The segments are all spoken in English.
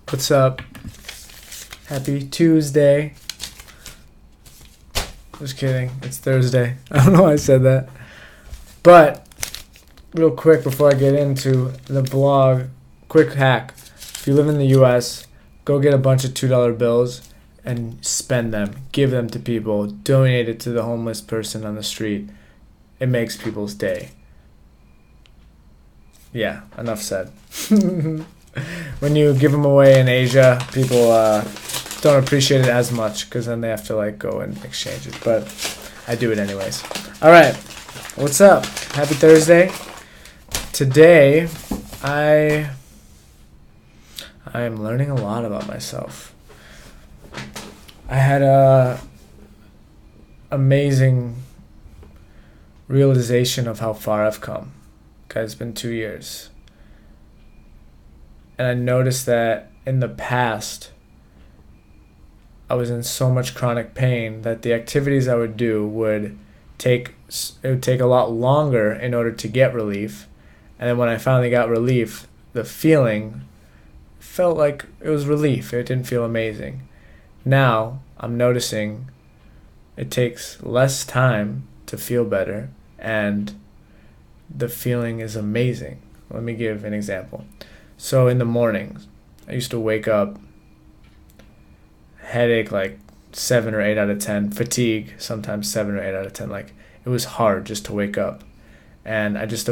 What's up? Happy Tuesday. Just kidding. It's Thursday. I don't know why I said that. But, real quick before I get into the vlog, quick hack. If you live in the US, go get a bunch of $2 bills and spend them. Give them to people. Donate it to the homeless person on the street. It makes people's day. Yeah, enough said. When you give them away in Asia, people don't appreciate it as much because then they have to go and exchange it. But I do it anyways. All right, what's up? Happy Thursday. Today, I am learning a lot about myself. I had a amazing realization of how far I've come. Guys, it's been 2 years. And I noticed that in the past, I was in so much chronic pain that the activities I would do would take a lot longer in order to get relief. And then when I finally got relief, the feeling felt like it was relief. It didn't feel amazing. Now, I'm noticing it takes less time to feel better, and the feeling is amazing. Let me give an example. So in the mornings, I used to wake up, headache 7 or 8 out of 10, fatigue sometimes 7 or 8 out of 10. It was hard just to wake up. And I just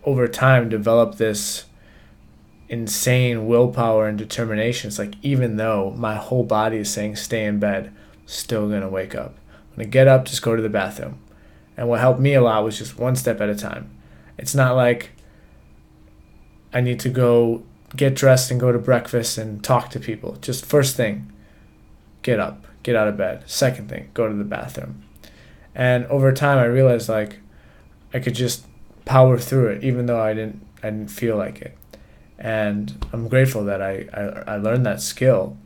over time developed this insane willpower and determination. It's even though my whole body is saying stay in bed, still gonna wake up. When I get up, just go to the bathroom. And what helped me a lot was just one step at a time. It's not like I need to go get dressed and go to breakfast and talk to people. Just first thing, get up, get out of bed. Second thing, go to the bathroom. And over time I realized I could just power through it even though I didn't feel like it. And I'm grateful that I learned that skill.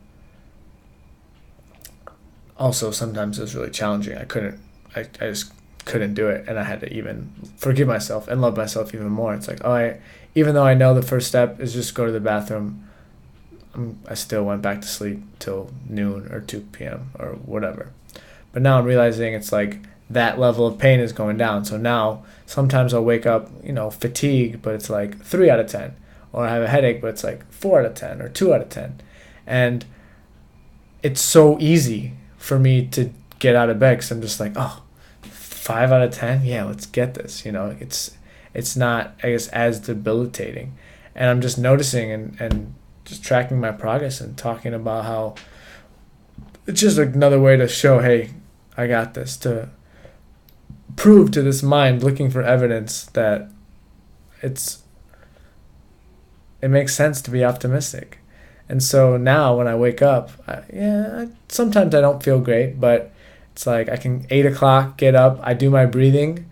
Also, sometimes it was really challenging. I just couldn't do it, and I had to even forgive myself and love myself even more. It's even though I know the first step is just go to the bathroom, I still went back to sleep till noon or 2 p.m. or whatever. But now I'm realizing it's that level of pain is going down. So now sometimes I'll wake up, fatigued, but it's 3 out of 10. Or I have a headache, but it's 4 out of 10 or 2 out of 10. And it's so easy for me to get out of bed because I'm just 5 out of 10? Yeah, let's get this. It's not, I guess, as debilitating. And I'm just noticing and just tracking my progress and talking about how it's just another way to show, hey, I got this, to prove to this mind looking for evidence that it makes sense to be optimistic. And so now when I wake up, sometimes I don't feel great, but it's I can 8 o'clock get up, I do my breathing,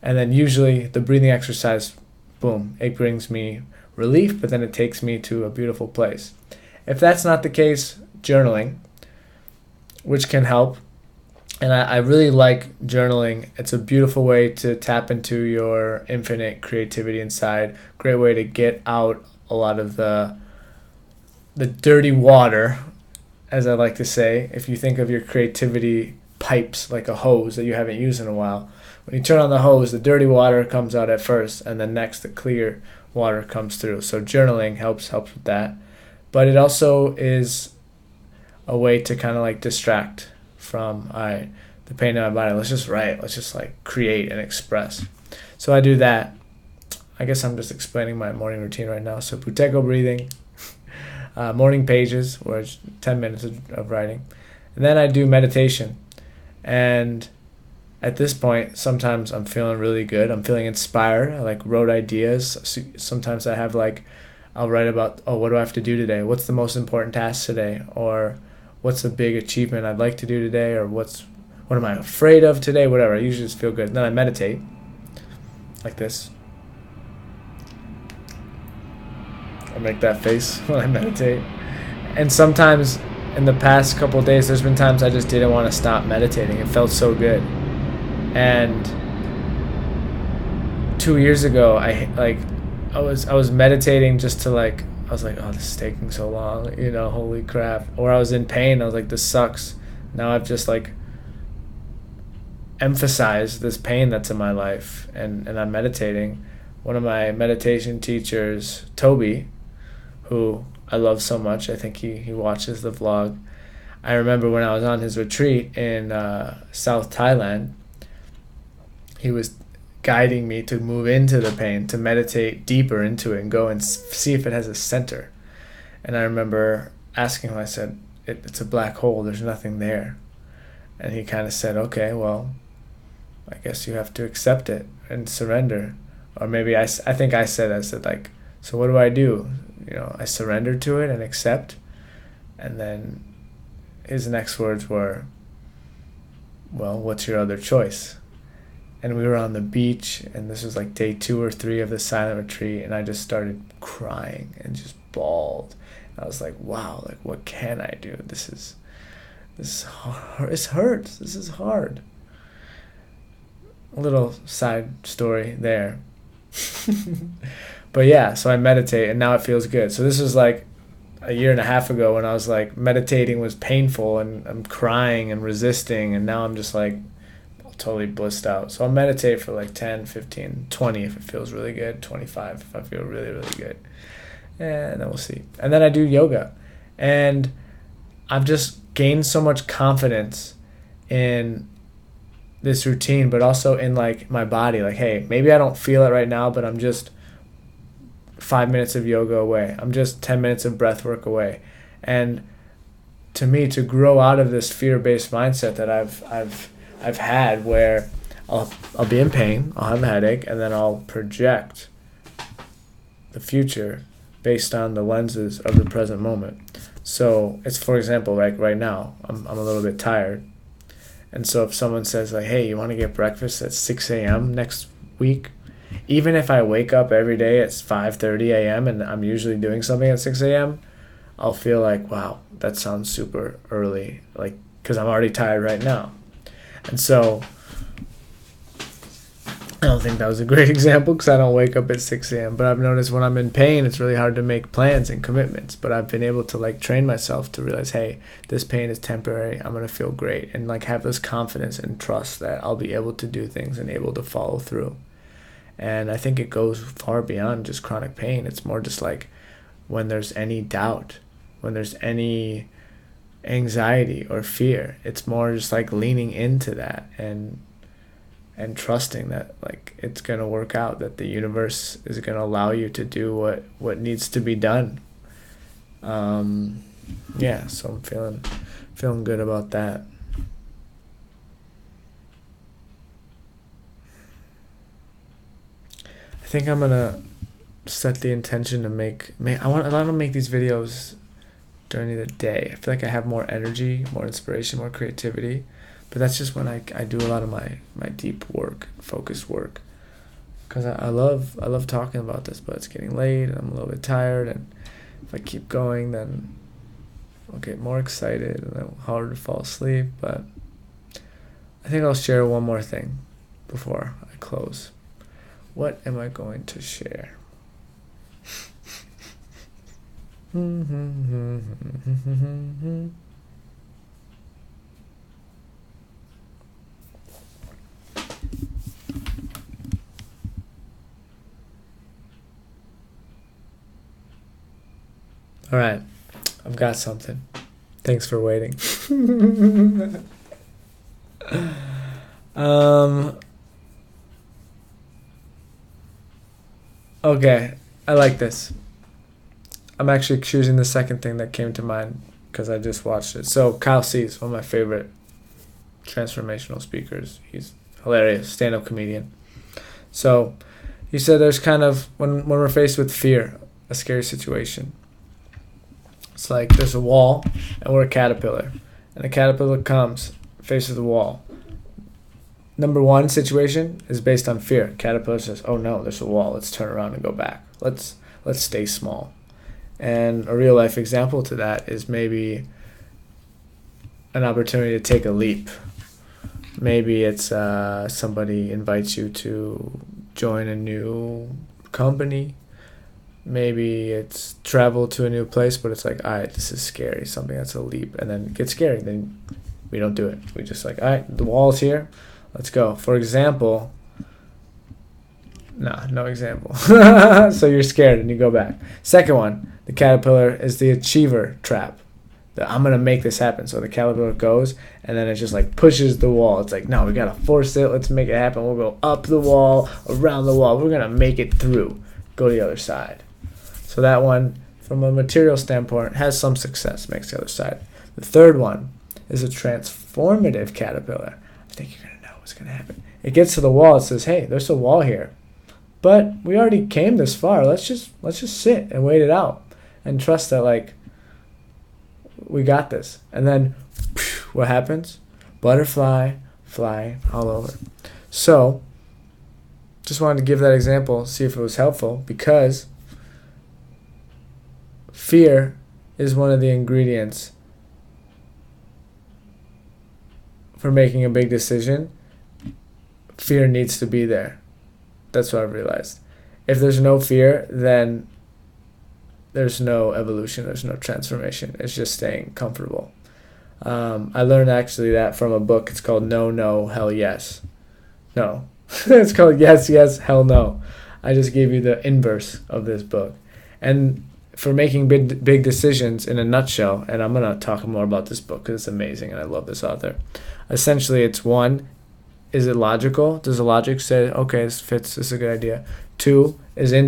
and then usually the breathing exercise, boom, it brings me relief, but then it takes me to a beautiful place. If that's not the case, journaling, which can help. And I really like journaling. It's a beautiful way to tap into your infinite creativity inside. Great way to get out a lot of the dirty water, as I like to say. If you think of your creativity pipes like a hose that you haven't used in a while, when you turn on the hose, the dirty water comes out at first, and then next the clear water comes through. So journaling helps with that. But it also is a way to kind of distract from the pain in my body. Let's just write. Let's just create and express. So I do that. I guess I'm just explaining my morning routine right now. So Buteyko breathing, morning pages, where it's 10 minutes of writing. And then I do meditation. And at this point, sometimes I'm feeling really good. I'm feeling inspired. I wrote ideas. Sometimes I have I'll write about, what do I have to do today? What's the most important task today? Or what's the big achievement I'd like to do today? Or what am I afraid of today? Whatever. I usually just feel good. And then I meditate like this. I make that face when I meditate. And sometimes in the past couple of days, there's been times I just didn't want to stop meditating. It felt so good. And 2 years ago, I was meditating just to I was like, oh, this is taking so long, holy crap. Or I was in pain. I was like, this sucks. Now I've just like emphasized this pain that's in my life, and I'm meditating. One of my meditation teachers, Toby, who I love so much, I think he watches the vlog. I remember when I was on his retreat in South Thailand, he was guiding me to move into the pain, to meditate deeper into it and go and see if it has a center. And I remember asking him, I said, it's a black hole, there's nothing there. And he kind of said, okay, well, I guess you have to accept it and surrender. Or maybe I think I said like, so what do? I surrender to it and accept. And then his next words were, well, what's your other choice? And we were on the beach, and this was like day 2 or 3 of the silent retreat, and I just started crying and just bawled. And I was like, wow, like what can I do? This is hard. This hurts. This is hard. A little side story there. But yeah, so I meditate, and now it feels good. So this was like a year and a half ago when I was like, meditating was painful, and I'm crying and resisting, and now I'm just like totally blissed out. So I'll meditate for like 10, 15, 20 if it feels really good, 25 if I feel really, really good. And then we'll see. And then I do yoga. And I've just gained so much confidence in this routine, but also in like my body. Like, hey, maybe I don't feel it right now, but I'm just 5 minutes of yoga away. I'm just 10 minutes of breath work away. And to me, to grow out of this fear-based mindset that I've had, where I'll be in pain, I'll have a headache, and then I'll project the future based on the lenses of the present moment. So it's, for example, like right now, I'm a little bit tired. And so if someone says like, hey, you want to get breakfast at 6 a.m. next week? Even if I wake up every day at 5:30 a.m. and I'm usually doing something at 6 a.m., I'll feel like, wow, that sounds super early, like, because I'm already tired right now. And so I don't think that was a great example because I don't wake up at 6 a.m. But I've noticed when I'm in pain, it's really hard to make plans and commitments. But I've been able to like train myself to realize, hey, this pain is temporary. I'm going to feel great. And like have this confidence and trust that I'll be able to do things and able to follow through. And I think it goes far beyond just chronic pain. It's more just like when there's any doubt, when there's any anxiety or fear, it's more just like leaning into that and trusting that like it's going to work out, that the universe is going to allow you to do what needs to be done. Yeah, so I'm feeling good about that. I think I'm gonna set the intention to make I want to make these videos during the day. I feel like I have more energy, more inspiration, more creativity. But that's just when I do a lot of my deep work, focused work. Because I love talking about this, but it's getting late and I'm a little bit tired. And if I keep going, then I'll get more excited and then harder to fall asleep. But I think I'll share one more thing before I close. What am I going to share? All right, I've got something. Thanks for waiting. Okay, I like this. I'm actually choosing the second thing that came to mind because I just watched it. So Kyle Cease, one of my favorite transformational speakers. He's hilarious, stand-up comedian. So he said there's kind of, when we're faced with fear, a scary situation, it's like there's a wall and we're a caterpillar. And the caterpillar comes, faces the wall. Number one situation is based on fear. Caterpillar says, oh no, there's a wall. Let's turn around and go back. Let's stay small. And a real life example to that is maybe an opportunity to take a leap. Maybe it's somebody invites you to join a new company, maybe it's travel to a new place, but it's like, all right, this is scary, something that's a leap, and then it gets scary. Then we don't do it. We just like, all right, the wall's here, let's go. For example, no example. So you're scared and you go back. Second one, the caterpillar is the achiever trap. I'm going to make this happen. So the caterpillar goes and then it just like pushes the wall. It's like, no, we got to force it. Let's make it happen. We'll go up the wall, around the wall. We're going to make it through. Go to the other side. So that one, from a material standpoint, has some success, makes the other side. The third one is a transformative caterpillar. I think you're going to know what's going to happen. It gets to the wall. It says, hey, there's a wall here. But we already came this far. Let's just sit and wait it out and trust that, like, we got this. And then what happens? Butterfly, fly all over. So just wanted to give that example, see if it was helpful, because fear is one of the ingredients for making a big decision. Fear needs to be there. That's what I've realized. If there's no fear, then there's no evolution, there's no transformation. It's just staying comfortable. I learned actually that from a book. It's called No, No, Hell Yes. No. It's called Yes, Yes, Hell No. I just gave you the inverse of this book. And for making big decisions in a nutshell, and I'm going to talk more about this book because it's amazing and I love this author. Essentially, it's one, is it logical? Does the logic say, okay, this fits, this is a good idea? Two, is your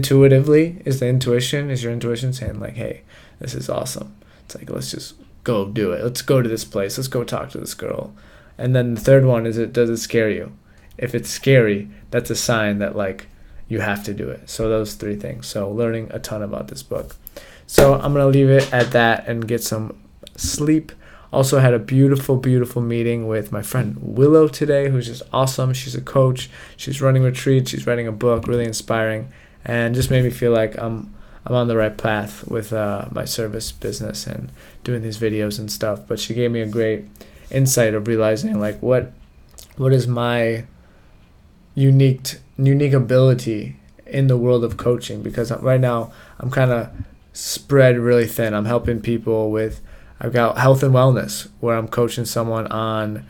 intuition saying like, hey, this is awesome. It's like, let's just go do it. Let's go to this place. Let's go talk to this girl. And then the third one is, does it scare you? If it's scary, that's a sign that like you have to do it. So those three things. So learning a ton about this book. So I'm going to leave it at that and get some sleep. Also had a beautiful, beautiful meeting with my friend Willow today, who's just awesome. She's a coach. She's running retreats. She's writing a book, really inspiring, and just made me feel like I'm on the right path with my service business and doing these videos and stuff. But she gave me a great insight of realizing like what is my unique ability in the world of coaching, because right now I'm kind of spread really thin. I'm helping people with, I've got health and wellness, where I'm coaching someone on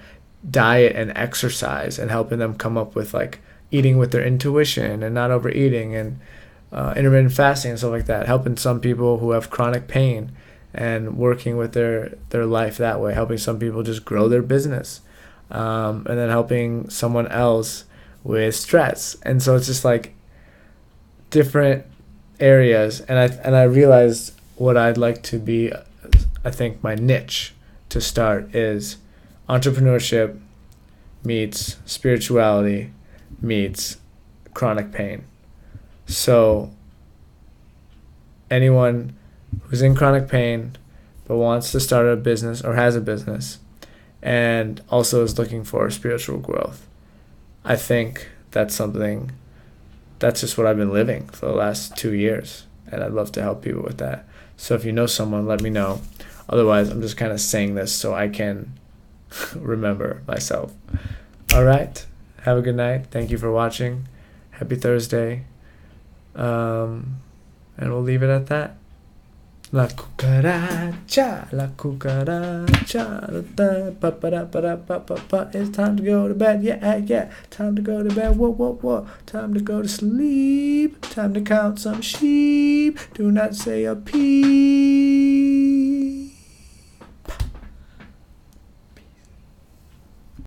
diet and exercise and helping them come up with like eating with their intuition and not overeating, and intermittent fasting and stuff like that. Helping some people who have chronic pain and working with their life that way. Helping some people just grow their business, and then helping someone else with stress. And so it's just like different areas. And I realized what I'd like to be. I think my niche to start is entrepreneurship meets spirituality meets chronic pain. So anyone who's in chronic pain but wants to start a business or has a business and also is looking for spiritual growth, I think that's just what I've been living for the last 2 years, and I'd love to help people with that. So if you know someone, let me know. Otherwise, I'm just kind of saying this so I can remember myself. All right. Have a good night. Thank you for watching. Happy Thursday. And we'll leave it at that. La cucaracha, la cucaracha, pa pa da pa da pa pa pa. It's time to go to bed. Yeah. Time to go to bed. Whoa. Time to go to sleep. Time to count some sheep. Do not say a peep.